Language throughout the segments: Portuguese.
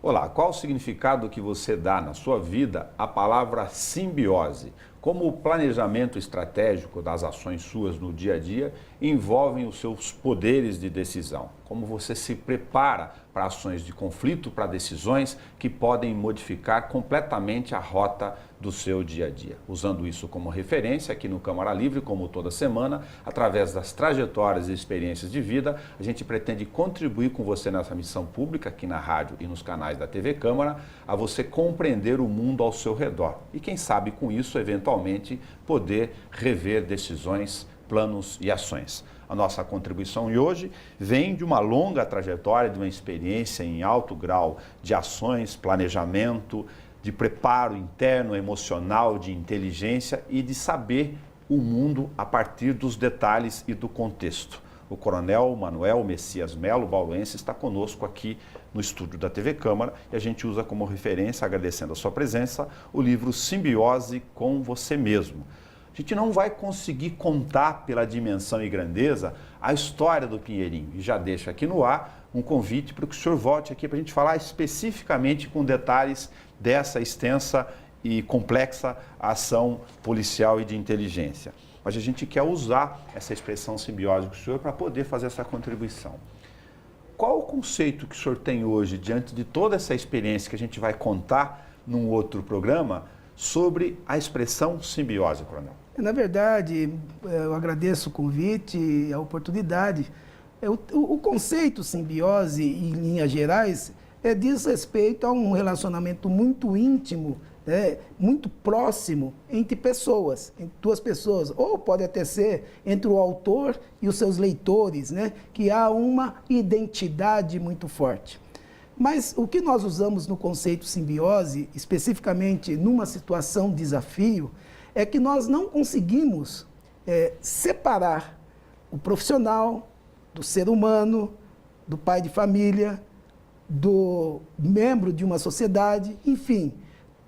Olá, qual o significado que você dá na sua vida à palavra simbiose? Como o planejamento estratégico das ações suas no dia a dia envolvem os seus poderes de decisão? Como você se prepara para ações de conflito, para decisões que podem modificar completamente a rota do seu dia a dia? Usando isso como referência aqui no Câmara Livre, como toda semana, através das trajetórias e experiências de vida, a gente pretende contribuir com você nessa missão pública, aqui na rádio e nos canais da TV Câmara, a você compreender o mundo ao seu redor. E quem sabe com isso, eventualmente, poder rever decisões, planos e ações. A nossa contribuição de hoje vem de uma longa trajetória, de uma experiência em alto grau de ações, planejamento, de preparo interno, emocional, de inteligência e de saber o mundo a partir dos detalhes e do contexto. O Coronel Manuel Messias Melo, bauruense, está conosco aqui no estúdio da TV Câmara e a gente usa como referência, agradecendo a sua presença, o livro Simbiose com Você Mesmo. A gente não vai conseguir contar pela dimensão e grandeza a história do Pinheirinho. E já deixo aqui no ar um convite para que o senhor volte aqui para a gente falar especificamente com detalhes dessa extensa e complexa ação policial e de inteligência. Mas a gente quer usar essa expressão simbiose do senhor para poder fazer essa contribuição. Qual o conceito que o senhor tem hoje, diante de toda essa experiência que a gente vai contar num outro programa, sobre a expressão simbiose, Coronel? Na verdade, eu agradeço o convite e a oportunidade. O conceito simbiose, em linhas gerais, diz respeito a um relacionamento muito íntimo, muito próximo entre pessoas, entre duas pessoas, ou pode até ser entre o autor e os seus leitores, que há uma identidade muito forte. Mas o que nós usamos no conceito simbiose, especificamente numa situação de desafio, é que nós não conseguimos separar o profissional do ser humano, do pai de família, do membro de uma sociedade, enfim,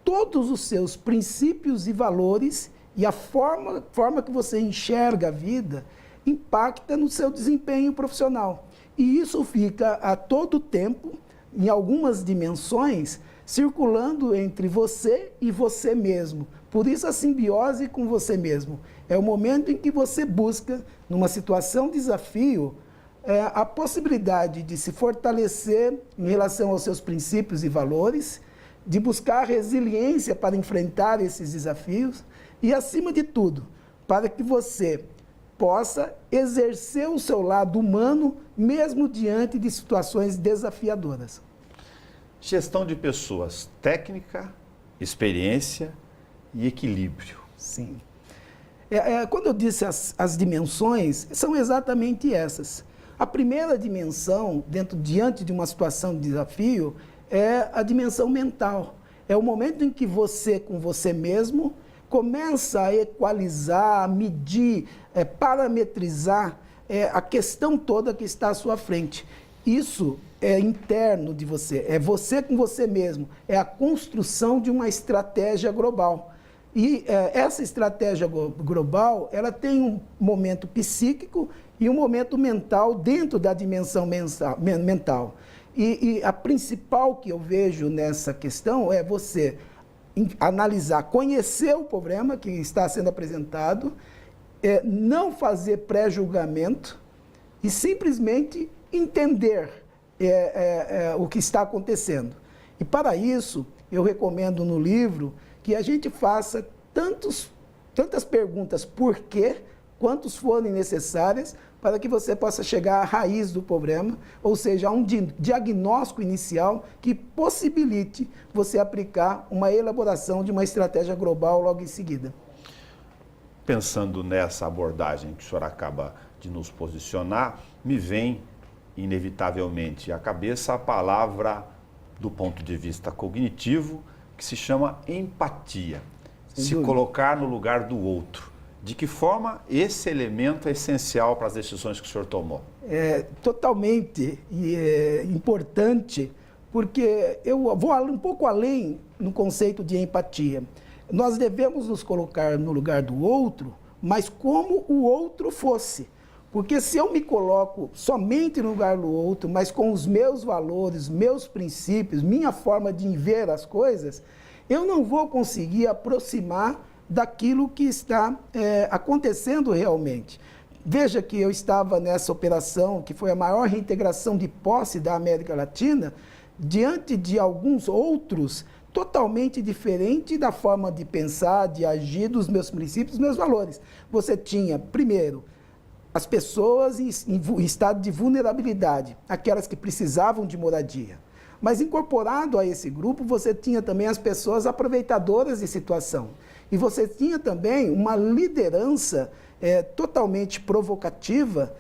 todos os seus princípios e valores e a forma que você enxerga a vida impacta no seu desempenho profissional. E isso fica a todo tempo, em algumas dimensões, circulando entre você e você mesmo. Por isso a simbiose com você mesmo. É o momento em que você busca, numa situação de desafio, a possibilidade de se fortalecer em relação aos seus princípios e valores, de buscar resiliência para enfrentar esses desafios e, acima de tudo, para que você possa exercer o seu lado humano, mesmo diante de situações desafiadoras. Gestão de pessoas, técnica, experiência e equilíbrio. Sim. Quando eu disse as dimensões, são exatamente essas. A primeira dimensão, diante de uma situação de desafio, é a dimensão mental. É o momento em que você, com você mesmo, começa a equalizar, a medir, parametrizar a questão toda que está à sua frente. Isso é interno de você, é você com você mesmo, é a construção de uma estratégia global. E essa estratégia global, ela tem um momento psíquico e um momento mental dentro da dimensão mental. E a principal que eu vejo nessa questão é você analisar, conhecer o problema que está sendo apresentado, não fazer pré-julgamento e simplesmente entender o que está acontecendo. E para isso, eu recomendo no livro que a gente faça tantas perguntas por quê, quantos forem necessárias, para que você possa chegar à raiz do problema, ou seja, a um diagnóstico inicial que possibilite você aplicar uma elaboração de uma estratégia global logo em seguida. Pensando nessa abordagem que o senhor acaba de nos posicionar, me vem inevitavelmente à cabeça a palavra, do ponto de vista cognitivo, que se chama empatia. Se colocar no lugar do outro. De que forma esse elemento é essencial para as decisões que o senhor tomou? É totalmente importante, porque eu vou um pouco além no conceito de empatia. Nós devemos nos colocar no lugar do outro, mas como o outro fosse. Porque se eu me coloco somente no lugar do outro, mas com os meus valores, meus princípios, minha forma de ver as coisas, eu não vou conseguir aproximar daquilo que está acontecendo realmente. Veja que eu estava nessa operação, que foi a maior reintegração de posse da América Latina, diante de alguns outros totalmente diferente da forma de pensar, de agir, dos meus princípios, dos meus valores. Você tinha, primeiro, as pessoas em estado de vulnerabilidade, aquelas que precisavam de moradia. Mas incorporado a esse grupo, você tinha também as pessoas aproveitadoras de situação. E você tinha também uma liderança totalmente provocativa,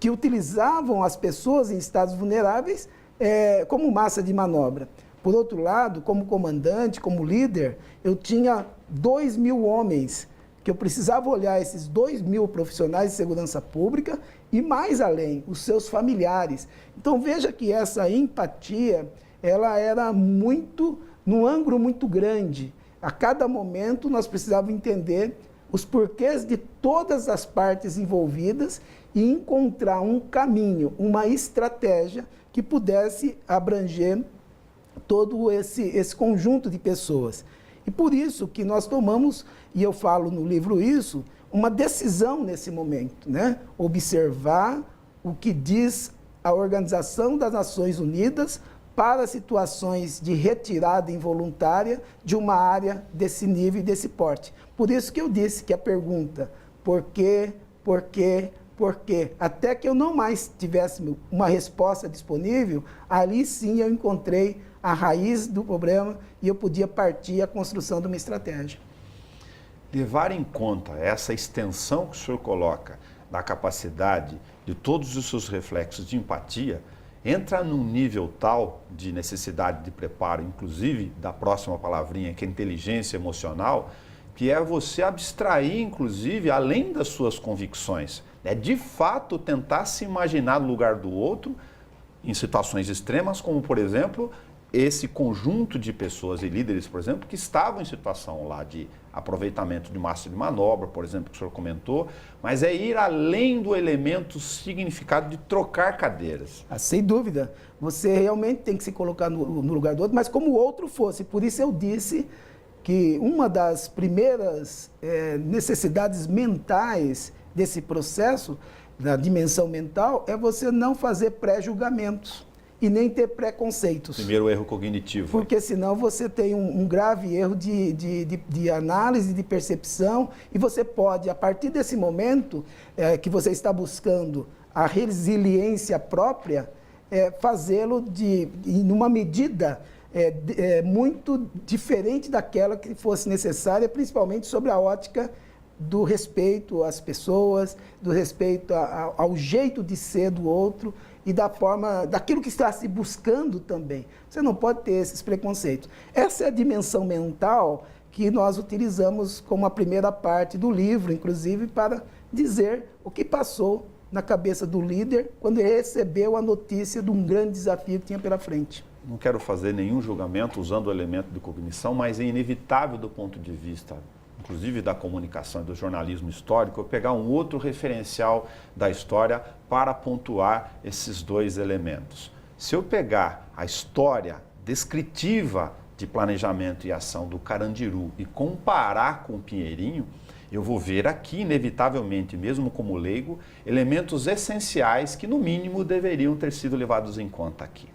que utilizavam as pessoas em estados vulneráveis como massa de manobra. Por outro lado, como comandante, como líder, eu tinha 2.000 homens, que eu precisava olhar esses 2.000 profissionais de segurança pública e, mais além, os seus familiares. Então, veja que essa empatia, ela era num ângulo muito grande. A cada momento, nós precisávamos entender os porquês de todas as partes envolvidas e encontrar um caminho, uma estratégia que pudesse abranger todo esse conjunto de pessoas. E por isso que nós tomamos, e eu falo no livro isso, uma decisão nesse momento, né? Observar o que diz a Organização das Nações Unidas para situações de retirada involuntária de uma área desse nível e desse porte. Por isso que eu disse que a pergunta, por quê, por quê, por quê? Até que eu não mais tivesse uma resposta disponível, ali sim eu encontrei a raiz do problema e eu podia partir a construção de uma estratégia. Levar em conta essa extensão que o senhor coloca da capacidade de todos os seus reflexos de empatia, entra num nível tal de necessidade de preparo, inclusive da próxima palavrinha, que é inteligência emocional, que é você abstrair, inclusive, além das suas convicções. É de fato tentar se imaginar no lugar do outro em situações extremas, como, por exemplo, esse conjunto de pessoas e líderes, por exemplo, que estavam em situação lá de aproveitamento de massa de manobra, por exemplo, que o senhor comentou, mas é ir além do elemento significado de trocar cadeiras. Sem dúvida. Você realmente tem que se colocar no lugar do outro, mas como o outro fosse. Por isso eu disse que uma das primeiras necessidades mentais desse processo, da dimensão mental, é você não fazer pré-julgamentos e nem ter preconceitos. Primeiro erro cognitivo. Porque senão você tem um grave erro de análise, de percepção, e você pode, a partir desse momento que você está buscando a resiliência própria, fazê-lo em uma medida muito diferente daquela que fosse necessária, principalmente sobre a ótica do respeito às pessoas, do respeito ao jeito de ser do outro e da forma, daquilo que está se buscando também. Você não pode ter esses preconceitos. Essa é a dimensão mental que nós utilizamos como a primeira parte do livro, inclusive, para dizer o que passou na cabeça do líder quando ele recebeu a notícia de um grande desafio que tinha pela frente. Não quero fazer nenhum julgamento usando o elemento de cognição, mas é inevitável do ponto de vista, inclusive da comunicação e do jornalismo histórico, eu pegar um outro referencial da história para pontuar esses dois elementos. Se eu pegar a história descritiva de planejamento e ação do Carandiru e comparar com o Pinheirinho, eu vou ver aqui, inevitavelmente, mesmo como leigo, elementos essenciais que, no mínimo, deveriam ter sido levados em conta aqui.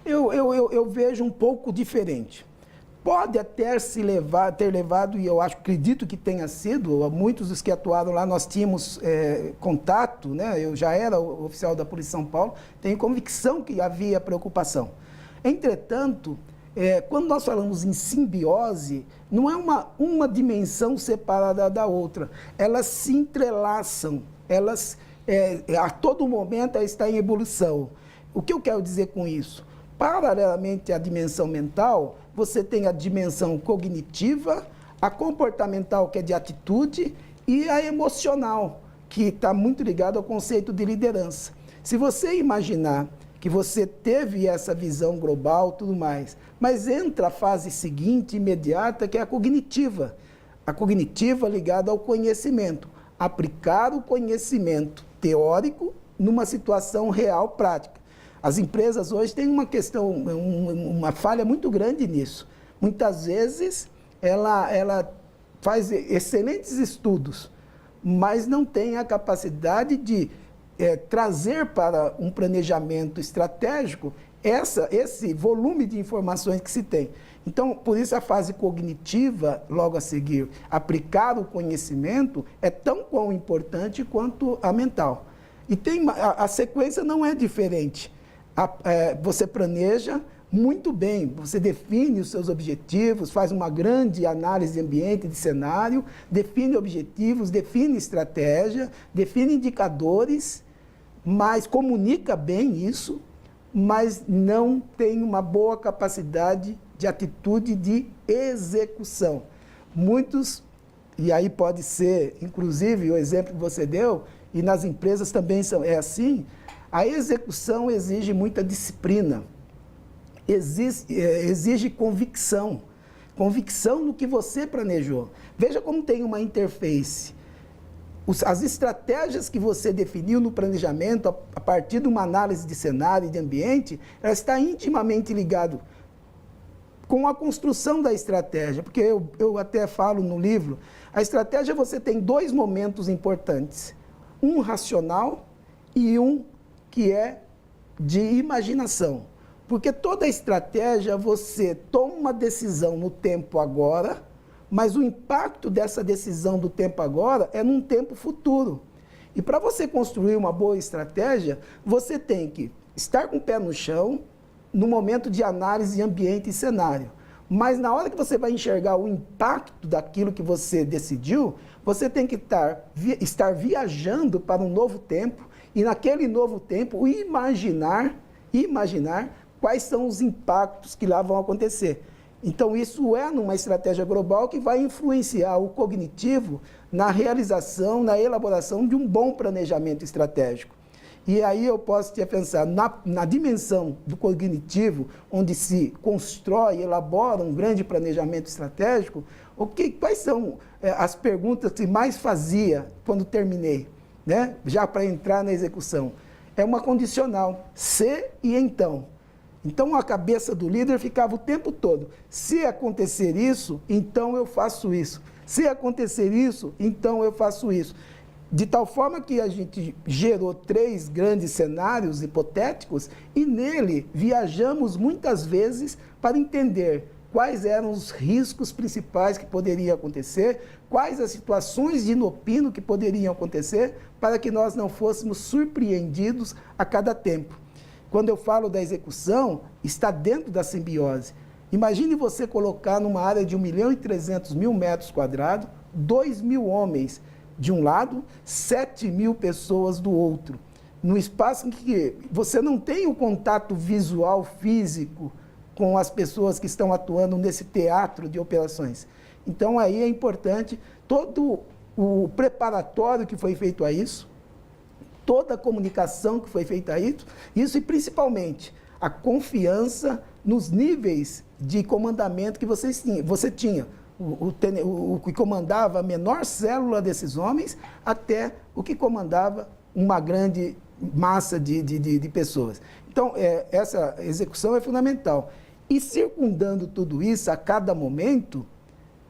Eu vejo um pouco diferente. Pode até ter levado, e eu acredito que tenha sido, muitos dos que atuaram lá, nós tínhamos contato, né? Eu já era oficial da Polícia de São Paulo, tenho convicção que havia preocupação. Entretanto, quando nós falamos em simbiose, não é uma dimensão separada da outra, elas se entrelaçam, elas a todo momento está em evolução. O que eu quero dizer com isso? Paralelamente à dimensão mental, você tem a dimensão cognitiva, a comportamental, que é de atitude, e a emocional, que está muito ligada ao conceito de liderança. Se você imaginar que você teve essa visão global, tudo mais, mas entra a fase seguinte, imediata, que é a cognitiva. A cognitiva ligada ao conhecimento. Aplicar o conhecimento teórico numa situação real, prática. As empresas hoje têm uma questão, uma falha muito grande nisso. Muitas vezes ela faz excelentes estudos, mas não tem a capacidade de trazer para um planejamento estratégico esse volume de informações que se tem. Então, por isso a fase cognitiva, logo a seguir, aplicar o conhecimento é tão quão importante quanto a mental. E a sequência não é diferente. Você planeja muito bem, você define os seus objetivos, faz uma grande análise de ambiente, de cenário, define objetivos, define estratégia, define indicadores, mas comunica bem isso, mas não tem uma boa capacidade de atitude de execução. Muitos, e aí pode ser, inclusive, o exemplo que você deu, e nas empresas também é assim, a execução exige muita disciplina, exige convicção, convicção no que você planejou. Veja como tem uma interface. As estratégias que você definiu no planejamento, a partir de uma análise de cenário e de ambiente, ela está intimamente ligada com a construção da estratégia, porque eu até falo no livro, a estratégia você tem dois momentos importantes, um racional e um que é de imaginação. Porque toda estratégia você toma uma decisão no tempo agora, mas o impacto dessa decisão do tempo agora é num tempo futuro. E para você construir uma boa estratégia, você tem que estar com o pé no chão, no momento de análise de ambiente e cenário. Mas na hora que você vai enxergar o impacto daquilo que você decidiu, você tem que estar viajando para um novo tempo e naquele novo tempo imaginar quais são os impactos que lá vão acontecer. Então, isso é numa estratégia global que vai influenciar o cognitivo na realização, na elaboração de um bom planejamento estratégico. E aí eu posso te pensar na dimensão do cognitivo, onde se constrói e elabora um grande planejamento estratégico, quais são as perguntas que mais fazia quando terminei, né? Já para entrar na execução? É uma condicional, se e então. Então, a cabeça do líder ficava o tempo todo, se acontecer isso, então eu faço isso. Se acontecer isso, então eu faço isso. De tal forma que a gente gerou 3 grandes cenários hipotéticos e nele viajamos muitas vezes para entender quais eram os riscos principais que poderiam acontecer, quais as situações de inopino que poderiam acontecer, para que nós não fôssemos surpreendidos a cada tempo. Quando eu falo da execução, está dentro da simbiose. Imagine você colocar numa área de 1.300.000 metros quadrados, 2.000 homens de um lado, 7.000 pessoas do outro. Num espaço em que você não tem o contato visual, físico, com as pessoas que estão atuando nesse teatro de operações. Então, aí é importante todo o preparatório que foi feito a isso, toda a comunicação que foi feita a isso e, principalmente, a confiança nos níveis de comandamento que você tinha. O que comandava a menor célula desses homens até o que comandava uma grande massa de pessoas. Então, essa execução é fundamental. E circundando tudo isso, a cada momento,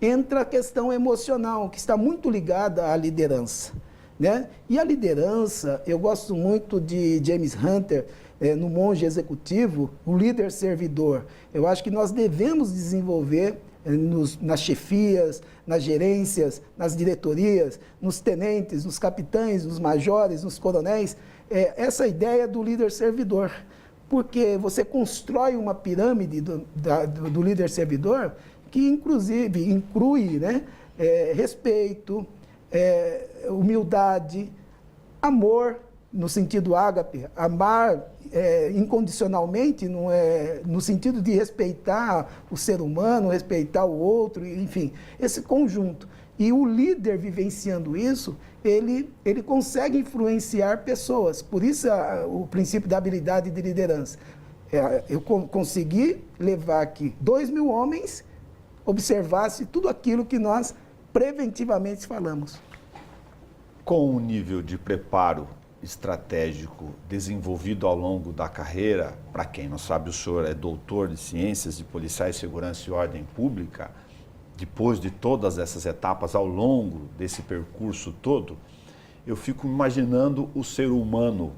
entra a questão emocional, que está muito ligada à liderança, né? E a liderança, eu gosto muito de James Hunter, no Monge Executivo, o líder servidor. Eu acho que nós devemos desenvolver nas chefias, nas gerências, nas diretorias, nos tenentes, nos capitães, nos majores, nos coronéis, essa ideia do líder servidor. Porque você constrói uma pirâmide do líder servidor que, inclusive, inclui, né, respeito, humildade, amor, no sentido ágape, amar incondicionalmente, no sentido de respeitar o ser humano, respeitar o outro, enfim, esse conjunto. E o líder vivenciando isso, ele consegue influenciar pessoas. Por isso o princípio da habilidade de liderança. Eu consegui levar que 2.000 homens observassem tudo aquilo que nós preventivamente falamos. Com o nível de preparo estratégico desenvolvido ao longo da carreira, para quem não sabe, o senhor é doutor de Ciências de Policiais, Segurança e Ordem Pública, depois de todas essas etapas ao longo desse percurso todo, eu fico imaginando o ser humano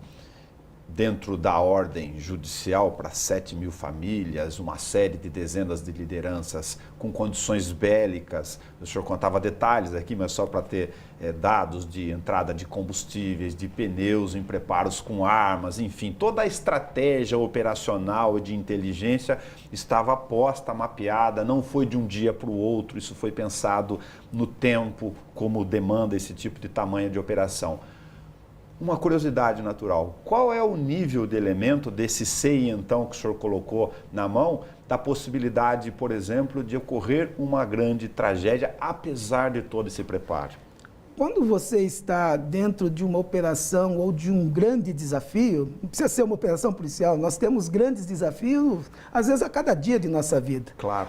dentro da ordem judicial para 7.000 famílias, uma série de dezenas de lideranças com condições bélicas. O senhor contava detalhes aqui, mas só para ter dados de entrada de combustíveis, de pneus em preparos com armas, enfim, toda a estratégia operacional e de inteligência estava posta, mapeada, não foi de um dia para o outro, isso foi pensado no tempo, como demanda esse tipo de tamanho de operação. Uma curiosidade natural, qual é o nível de elemento desse SEI, então, que o senhor colocou na mão, da possibilidade, por exemplo, de ocorrer uma grande tragédia, apesar de todo esse preparo? Quando você está dentro de uma operação ou de um grande desafio, não precisa ser uma operação policial, nós temos grandes desafios, às vezes a cada dia de nossa vida. Claro.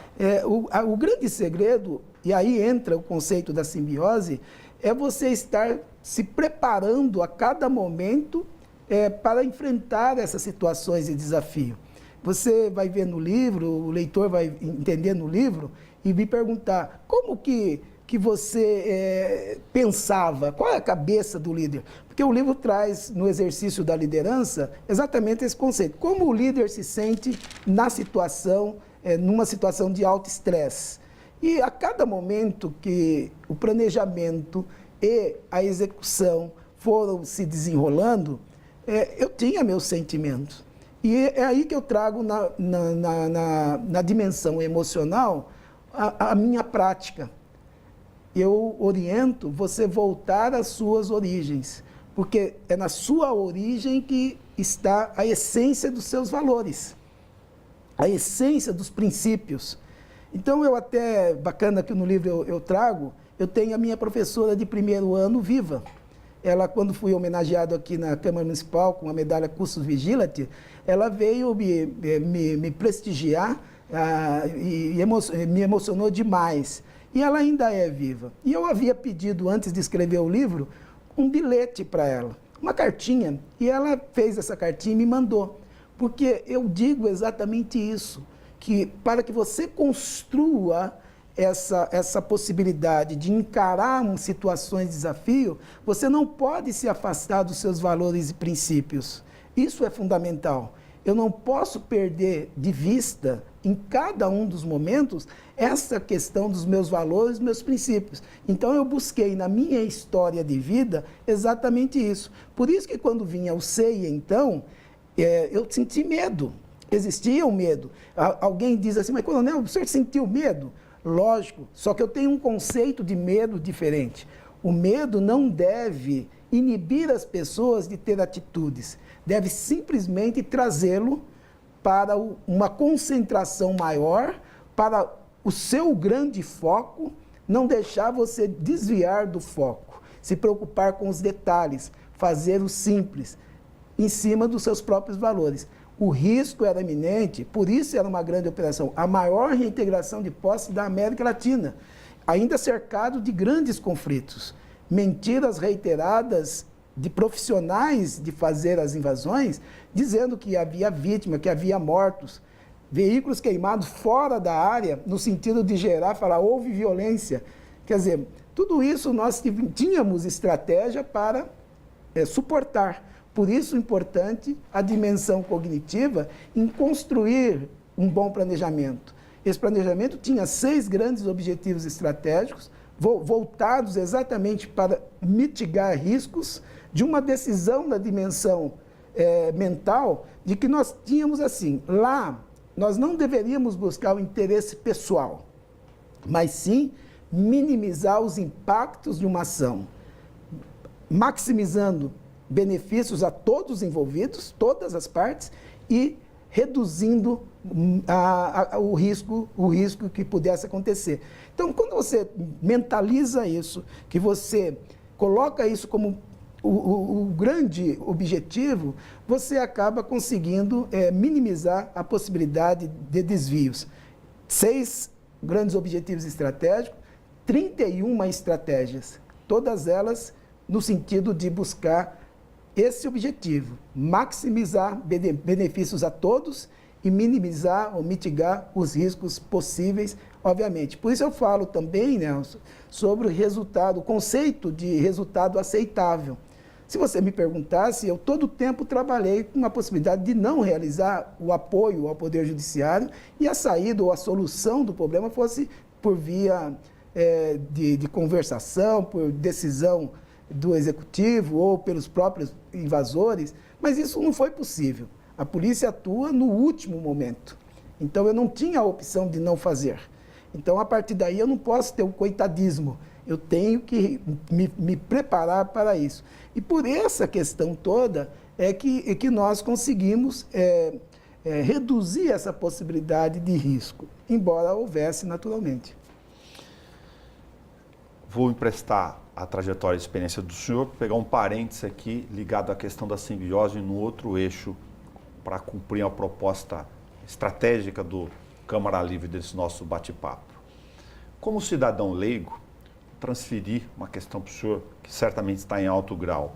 O grande segredo, e aí entra o conceito da simbiose, é você estar se preparando a cada momento para enfrentar essas situações de desafio. Você vai ver no livro, o leitor vai entender no livro e me perguntar como que você pensava, qual é a cabeça do líder? Porque o livro traz no exercício da liderança exatamente esse conceito. Como o líder se sente na situação, numa situação de alto estresse. E a cada momento que o planejamento e a execução foram se desenrolando, eu tinha meus sentimentos. E é aí que eu trago na dimensão emocional a minha prática. Eu oriento você voltar às suas origens, porque é na sua origem que está a essência dos seus valores, a essência dos princípios. Então, bacana que no livro eu trago, eu tenho a minha professora de primeiro ano viva. Ela, quando fui homenageado aqui na Câmara Municipal com a medalha Custos Vigilant, ela veio me prestigiar e me emocionou demais. E ela ainda é viva. E eu havia pedido, antes de escrever o livro, um bilhete para ela, uma cartinha. E ela fez essa cartinha e me mandou. Porque eu digo exatamente isso, que para que você construa essa possibilidade de encarar situações de desafio, você não pode se afastar dos seus valores e princípios. Isso é fundamental. Eu não posso perder de vista, em cada um dos momentos, essa questão dos meus valores, meus princípios. Então, eu busquei na minha história de vida exatamente isso. Por isso que quando vinha o SEI, então, eu senti medo. Existia um medo. Alguém diz assim, mas coronel, o senhor sentiu medo? Lógico, só que eu tenho um conceito de medo diferente. O medo não deve inibir as pessoas de ter atitudes, deve simplesmente trazê-lo para uma concentração maior, para o seu grande foco, não deixar você desviar do foco, se preocupar com os detalhes, fazer o simples, em cima dos seus próprios valores. O risco era iminente, por isso era uma grande operação, a maior reintegração de posse da América Latina, ainda cercado de grandes conflitos. Mentiras reiteradas de profissionais de fazer as invasões, dizendo que havia vítima, que havia mortos, veículos queimados fora da área, no sentido de falar, houve violência. Quer dizer, tudo isso nós tínhamos estratégia para suportar. Por isso, é importante a dimensão cognitiva em construir um bom planejamento. Esse planejamento tinha 6 grandes objetivos estratégicos, voltados exatamente para mitigar riscos de uma decisão da dimensão mental, de que nós tínhamos assim, lá nós não deveríamos buscar o interesse pessoal, mas sim minimizar os impactos de uma ação, maximizando benefícios a todos os envolvidos, todas as partes, e reduzindo o risco que pudesse acontecer. Então, quando você mentaliza isso, que você coloca isso como o grande objetivo, você acaba conseguindo minimizar a possibilidade de desvios. 6 grandes objetivos estratégicos, 31 estratégias, todas elas no sentido de buscar esse objetivo, maximizar benefícios a todos e minimizar ou mitigar os riscos possíveis, obviamente. Por isso eu falo também, Nelson, sobre o resultado, o conceito de resultado aceitável. Se você me perguntasse, eu todo o tempo trabalhei com a possibilidade de não realizar o apoio ao Poder Judiciário e a saída ou a solução do problema fosse por via de conversação, por decisão do Executivo ou pelos próprios invasores, mas isso não foi possível. A polícia atua no último momento. Então, eu não tinha a opção de não fazer. Então, a partir daí, eu não posso ter o coitadismo. Eu tenho que me preparar para isso. E por essa questão toda é que nós conseguimos reduzir essa possibilidade de risco, embora houvesse naturalmente. Vou emprestar a trajetória e experiência do senhor, pegar um parênteses aqui ligado à questão da simbiose no outro eixo para cumprir a proposta estratégica do Câmara Livre desse nosso bate-papo. Como cidadão leigo, transferir uma questão para o senhor que certamente está em alto grau.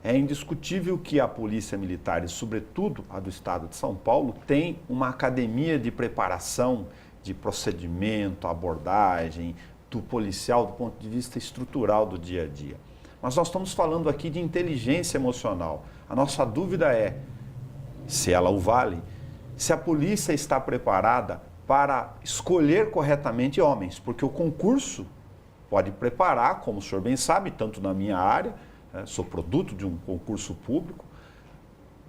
É indiscutível que a Polícia Militar, e sobretudo a do Estado de São Paulo, tem uma academia de preparação de procedimento, abordagem, do policial do ponto de vista estrutural do dia a dia. Mas nós estamos falando aqui de inteligência emocional. A nossa dúvida é, se ela o vale, se a polícia está preparada para escolher corretamente homens, porque o concurso pode preparar, como o senhor bem sabe, tanto na minha área, sou produto de um concurso público,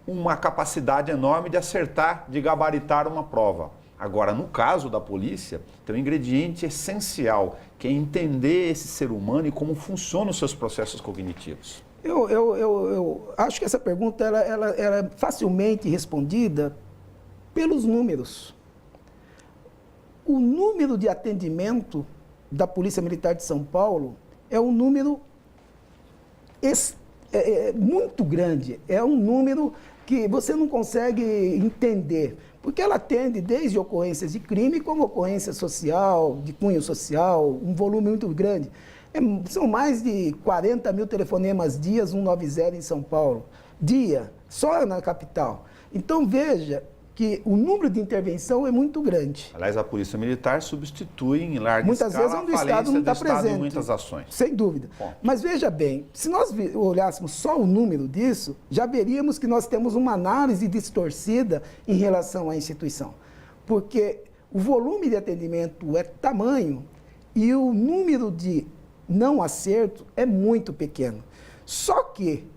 uma capacidade enorme de acertar, de gabaritar uma prova. Agora, no caso da polícia, tem um ingrediente essencial, que é entender esse ser humano e como funcionam os seus processos cognitivos. Eu acho que essa pergunta ela é facilmente respondida pelos números. O número de atendimento da Polícia Militar de São Paulo é um número muito grande, é um número que você não consegue entender, porque ela atende desde ocorrências de crime como ocorrência social, de cunho social, um volume muito grande. São mais de 40 mil telefonemas dias 190 em São Paulo, dia, só na capital. Então veja que o número de intervenção é muito grande. Aliás, a Polícia Militar substitui em larga muitas escala vezes onde o Estado não está presente em muitas ações. Sem dúvida. Bom. Mas veja bem, se nós olhássemos só o número disso, já veríamos que nós temos uma análise distorcida em relação à instituição. Porque o volume de atendimento é tamanho e o número de não acerto é muito pequeno. Só que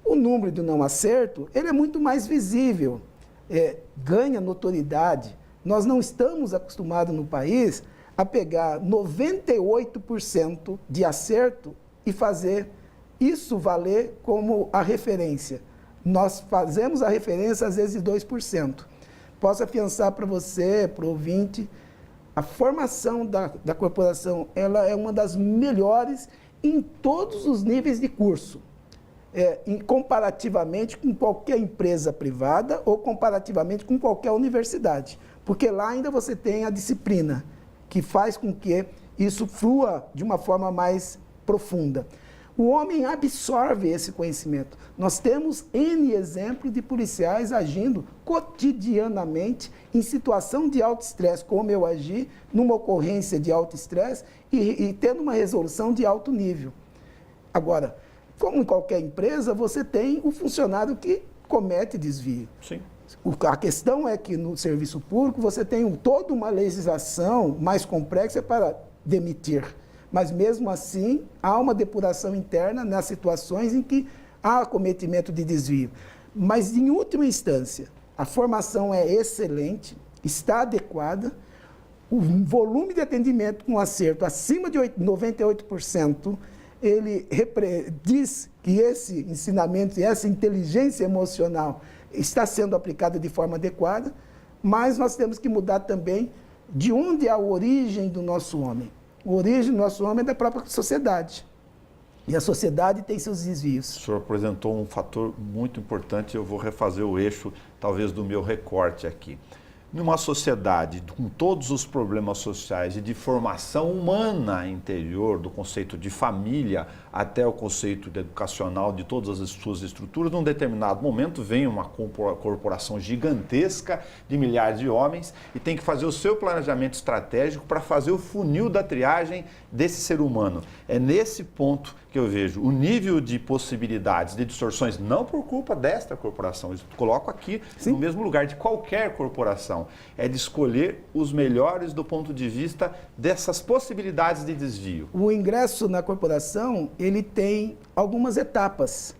o número de não acerto ele é muito mais visível. Ganha notoriedade. Nós não estamos acostumados no país a pegar 98% de acerto e fazer isso valer como a referência. Nós fazemos a referência às vezes de 2%. Posso afiançar para você, para o ouvinte, a formação da corporação ela é uma das melhores em todos os níveis de curso. Comparativamente com qualquer empresa privada ou comparativamente com qualquer universidade. Porque lá ainda você tem a disciplina, que faz com que isso flua de uma forma mais profunda. O homem absorve esse conhecimento. Nós temos N exemplos de policiais agindo cotidianamente em situação de alto estresse, como eu agi numa ocorrência de alto estresse e tendo uma resolução de alto nível. Agora, como em qualquer empresa, você tem o funcionário que comete desvio. Sim. A questão é que no serviço público você tem toda uma legislação mais complexa para demitir. Mas mesmo assim, há uma depuração interna nas situações em que há cometimento de desvio. Mas, em última instância, a formação é excelente, está adequada, o volume de atendimento com acerto acima de 98%, ele diz que esse ensinamento e essa inteligência emocional está sendo aplicada de forma adequada, mas nós temos que mudar também de onde é a origem do nosso homem. A origem do nosso homem é da própria sociedade. E a sociedade tem seus desvios. O senhor apresentou um fator muito importante, eu vou refazer o eixo, talvez, do meu recorte aqui. Numa sociedade com todos os problemas sociais e de formação humana interior, do conceito de família até o conceito de educacional de todas as suas estruturas, num determinado momento vem uma corporação gigantesca de milhares de homens e tem que fazer o seu planejamento estratégico para fazer o funil da triagem desse ser humano. É nesse ponto que eu vejo o nível de possibilidades de distorções, não por culpa desta corporação, eu coloco aqui no mesmo lugar de qualquer corporação, é de escolher os melhores do ponto de vista dessas possibilidades de desvio. O ingresso na corporação, ele tem algumas etapas.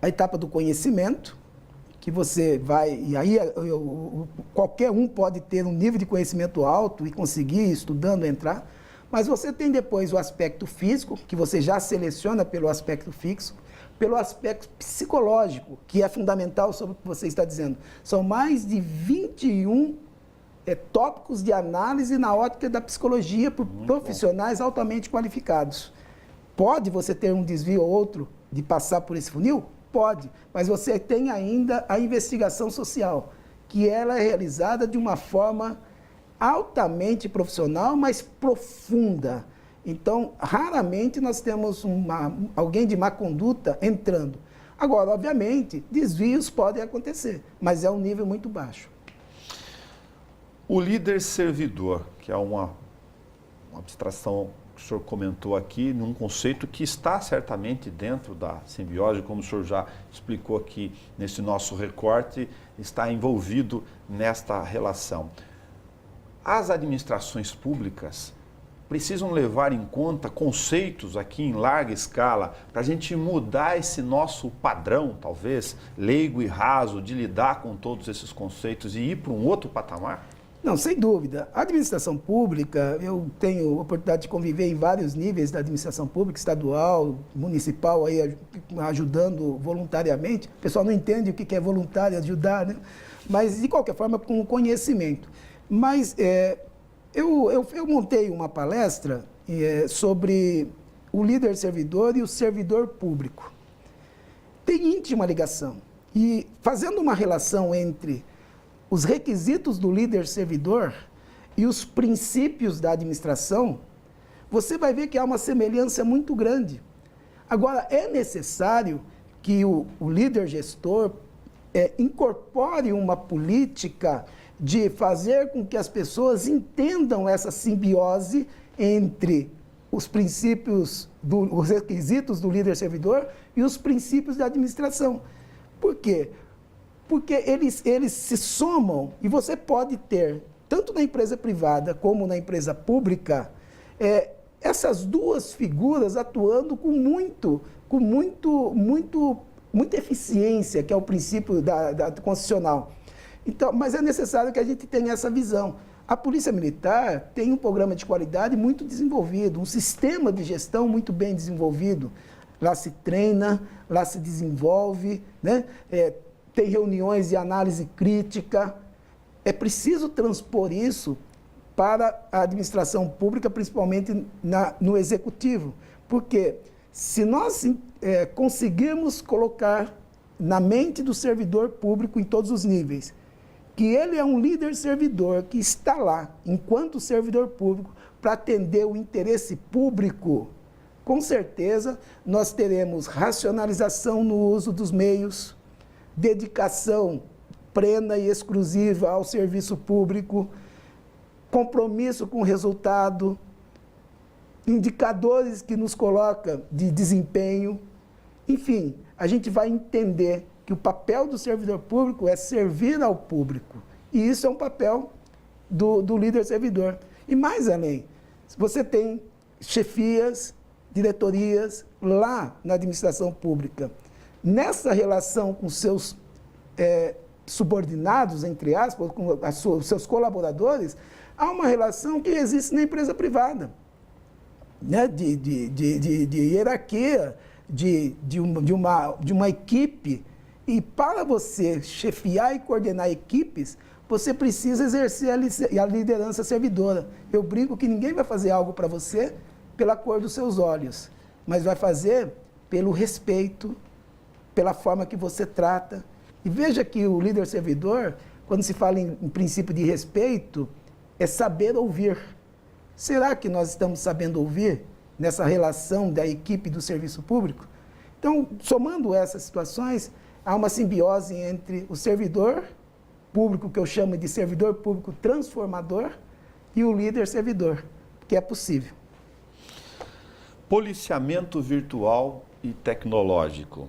A etapa do conhecimento, que você vai, e aí qualquer um pode ter um nível de conhecimento alto e conseguir, estudando, entrar, mas você tem depois o aspecto físico, que você já seleciona pelo aspecto fixo, pelo aspecto psicológico, que é fundamental sobre o que você está dizendo. São mais de 21 tópicos de análise na ótica da psicologia por profissionais altamente qualificados. Pode você ter um desvio ou outro de passar por esse funil? Pode, mas você tem ainda a investigação social, que ela é realizada de uma forma altamente profissional, mas profunda. Então, raramente nós temos alguém de má conduta entrando. Agora, obviamente, desvios podem acontecer, mas é um nível muito baixo. O líder servidor, que é uma abstração que o senhor comentou aqui, num conceito que está certamente dentro da simbiose, como o senhor já explicou aqui nesse nosso recorte, está envolvido nesta relação. As administrações públicas precisam levar em conta conceitos aqui em larga escala para a gente mudar esse nosso padrão, talvez, leigo e raso, de lidar com todos esses conceitos e ir para um outro patamar? Não, sem dúvida. A administração pública, eu tenho a oportunidade de conviver em vários níveis da administração pública, estadual, municipal, aí ajudando voluntariamente. O pessoal não entende o que é voluntário, ajudar, né? Mas, de qualquer forma, com conhecimento. Mas eu montei uma palestra sobre o líder servidor e o servidor público. Tem íntima ligação. E fazendo uma relação entre os requisitos do líder servidor e os princípios da administração, você vai ver que há uma semelhança muito grande. Agora, é necessário que o líder gestor incorpore uma política de fazer com que as pessoas entendam essa simbiose entre os princípios, os requisitos do líder servidor e os princípios da administração. Por quê? Porque eles se somam e você pode ter, tanto na empresa privada como na empresa pública, essas duas figuras atuando com muita eficiência, que é o princípio da constitucional. Então, mas é necessário que a gente tenha essa visão. A Polícia Militar tem um programa de qualidade muito desenvolvido, um sistema de gestão muito bem desenvolvido. Lá se treina, lá se desenvolve, né? Tem reuniões de análise crítica. É preciso transpor isso para a administração pública, principalmente no executivo. Porque se nós conseguirmos colocar na mente do servidor público em todos os níveis, que ele é um líder servidor que está lá, enquanto servidor público, para atender o interesse público, com certeza nós teremos racionalização no uso dos meios, dedicação plena e exclusiva ao serviço público, compromisso com o resultado, indicadores que nos colocam de desempenho. Enfim, a gente vai entender que o papel do servidor público é servir ao público. E isso é um papel do líder servidor. E mais além, você tem chefias, diretorias lá na administração pública. Nessa relação com seus subordinados, entre aspas, com os seus colaboradores, há uma relação que existe na empresa privada, né? de hierarquia, de uma equipe. E para você chefiar e coordenar equipes, você precisa exercer a liderança servidora. Eu brinco que ninguém vai fazer algo para você pela cor dos seus olhos, mas vai fazer pelo respeito, pela forma que você trata. E veja que o líder servidor, quando se fala em princípio de respeito, é saber ouvir. Será que nós estamos sabendo ouvir nessa relação da equipe do serviço público? Então, somando essas situações, há uma simbiose entre o servidor público, que eu chamo de servidor público transformador, e o líder servidor, que é possível. Policiamento virtual e tecnológico.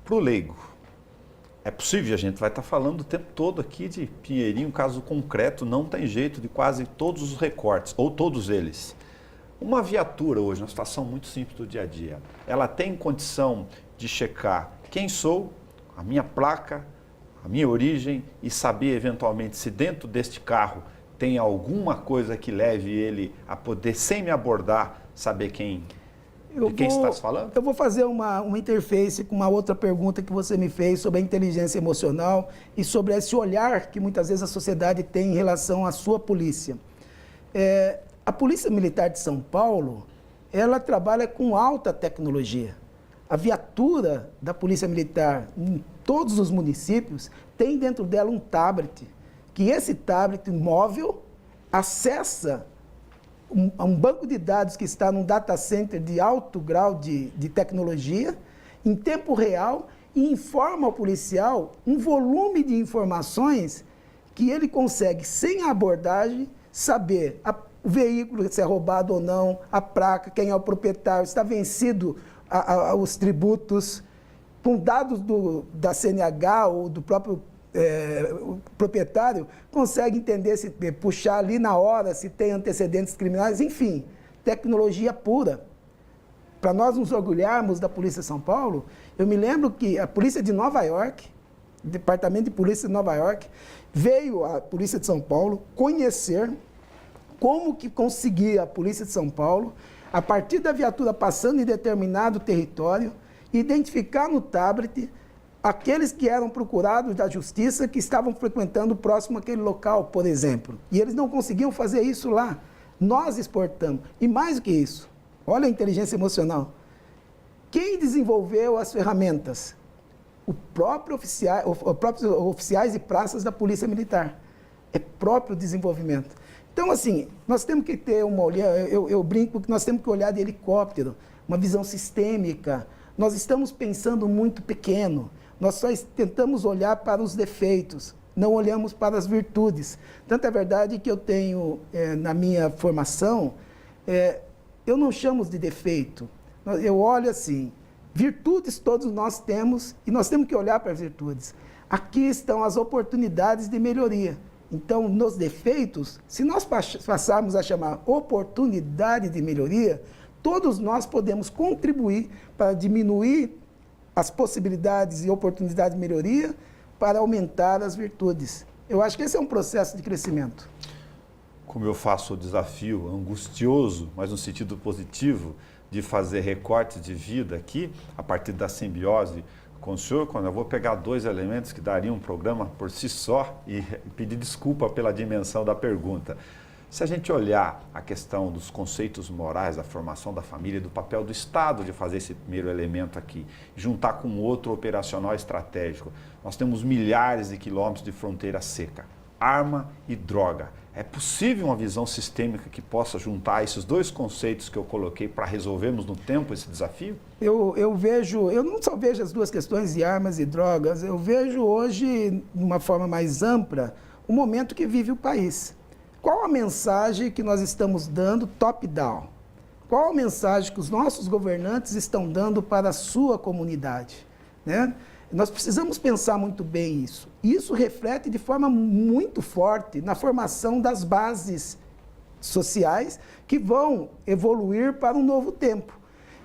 Para o leigo, é possível? A gente vai estar falando o tempo todo aqui de Pinheirinho, um caso concreto, não tem jeito de quase todos os recortes, ou todos eles. Uma viatura hoje, uma situação muito simples do dia a dia, ela tem condição de checar quem sou, a minha placa, a minha origem e saber eventualmente se dentro deste carro tem alguma coisa que leve ele a poder, sem me abordar, saber quem está se falando? Eu vou fazer uma interface com uma outra pergunta que você me fez sobre a inteligência emocional e sobre esse olhar que muitas vezes a sociedade tem em relação à sua polícia. A Polícia Militar de São Paulo, ela trabalha com alta tecnologia. A viatura da Polícia Militar em todos os municípios tem dentro dela um tablet, que esse tablet móvel acessa um banco de dados que está num data center de alto grau de tecnologia, em tempo real, e informa ao policial um volume de informações que ele consegue, sem a abordagem, saber o veículo, se é roubado ou não, a placa, quem é o proprietário, está vencido os tributos, com dados da CNH ou do próprio o proprietário, consegue entender, se puxar ali na hora, se tem antecedentes criminais, enfim, tecnologia pura. Para nós nos orgulharmos da Polícia de São Paulo, eu me lembro que a Polícia de Nova York, o Departamento de Polícia de Nova York, veio à Polícia de São Paulo conhecer como que conseguia a Polícia de São Paulo, a partir da viatura passando em determinado território, identificar no tablet aqueles que eram procurados da justiça que estavam frequentando próximo àquele local, por exemplo. E eles não conseguiam fazer isso lá. Nós exportamos. E mais do que isso, olha a inteligência emocional. Quem desenvolveu as ferramentas? Os próprios oficiais e praças da Polícia Militar. É próprio desenvolvimento. Então, assim, nós temos que ter uma olhada, eu brinco que nós temos que olhar de helicóptero, uma visão sistêmica. Nós estamos pensando muito pequeno. Nós só tentamos olhar para os defeitos, não olhamos para as virtudes. Tanto é verdade que eu tenho, na minha formação, eu não chamo de defeito. Eu olho assim, virtudes todos nós temos e nós temos que olhar para as virtudes. Aqui estão as oportunidades de melhoria. Então, nos defeitos, se nós passarmos a chamar oportunidade de melhoria, todos nós podemos contribuir para diminuir as possibilidades e oportunidades de melhoria para aumentar as virtudes. Eu acho que esse é um processo de crescimento. Como eu faço o desafio angustioso, mas no sentido positivo, de fazer recortes de vida aqui, a partir da simbiose com o senhor, quando eu vou pegar dois elementos que dariam um programa por si só e pedir desculpa pela dimensão da pergunta. Se a gente olhar a questão dos conceitos morais, da formação da família, do papel do Estado de fazer esse primeiro elemento aqui, juntar com outro operacional estratégico, nós temos milhares de quilômetros de fronteira seca, arma e droga. É possível uma visão sistêmica que possa juntar esses dois conceitos que eu coloquei para resolvermos no tempo esse desafio? Eu não só vejo as duas questões de armas e drogas, eu vejo hoje, de uma forma mais ampla, o momento que vive o país. Qual a mensagem que nós estamos dando top-down? Qual a mensagem que os nossos governantes estão dando para a sua comunidade? Né? Nós precisamos pensar muito bem isso. Isso reflete de forma muito forte na formação das bases sociais que vão evoluir para um novo tempo.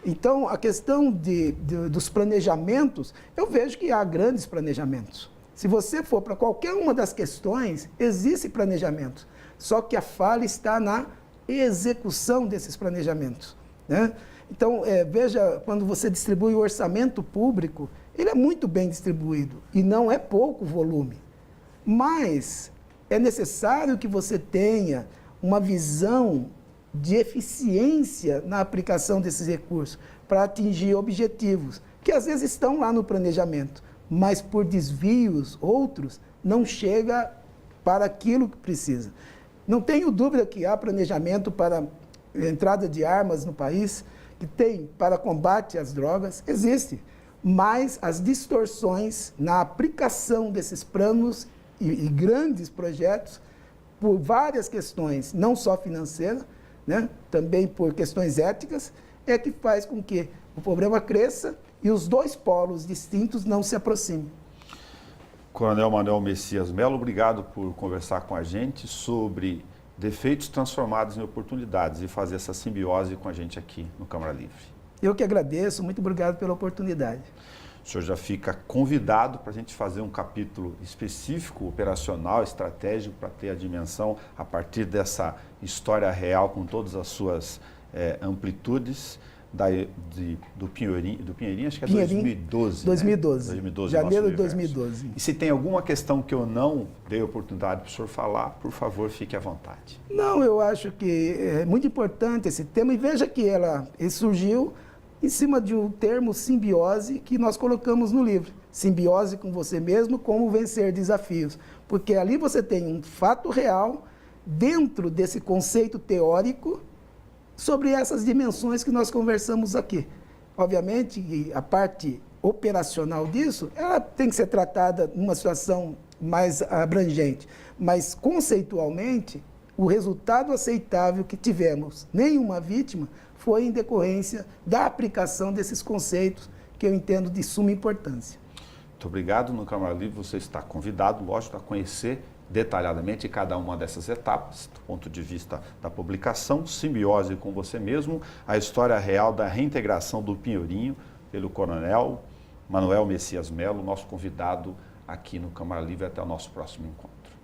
Então, a questão dos planejamentos, eu vejo que há grandes planejamentos. Se você for para qualquer uma das questões, existe planejamento. Só que a falha está na execução desses planejamentos. Né? Então, veja, quando você distribui o orçamento público, ele é muito bem distribuído e não é pouco volume. Mas é necessário que você tenha uma visão de eficiência na aplicação desses recursos para atingir objetivos que às vezes estão lá no planejamento, mas por desvios outros, não chega para aquilo que precisa. Não tenho dúvida que há planejamento para a entrada de armas no país, que tem para combate às drogas, existe, mas as distorções na aplicação desses planos e grandes projetos, por várias questões, não só financeiras, né, também por questões éticas, é que faz com que o problema cresça e os dois polos distintos não se aproximem. Coronel Manuel Messias Melo, obrigado por conversar com a gente sobre defeitos transformados em oportunidades e fazer essa simbiose com a gente aqui no Câmara Livre. Eu que agradeço, muito obrigado pela oportunidade. O senhor já fica convidado para a gente fazer um capítulo específico, operacional, estratégico, para ter a dimensão a partir dessa história real com todas as suas amplitudes do Pinheirinho, acho que é Pinheirinho, 2012. 2012. Né? 2012, janeiro de 2012. E se tem alguma questão que eu não dei oportunidade para o senhor falar, por favor, fique à vontade. Não, eu acho que é muito importante esse tema e veja que ele surgiu em cima de um termo simbiose que nós colocamos no livro. Simbiose com você mesmo, como vencer desafios. Porque ali você tem um fato real dentro desse conceito teórico sobre essas dimensões que nós conversamos aqui. Obviamente, a parte operacional disso, ela tem que ser tratada numa situação mais abrangente, mas conceitualmente, o resultado aceitável que tivemos, nenhuma vítima, foi em decorrência da aplicação desses conceitos que eu entendo de suma importância. Muito obrigado. No Câmara Livre você está convidado, lógico, a conhecer detalhadamente cada uma dessas etapas, do ponto de vista da publicação, simbiose com você mesmo, a história real da reintegração do Pinheirinho pelo Coronel Manuel Messias Melo, nosso convidado aqui no Câmara Livre. Até o nosso próximo encontro.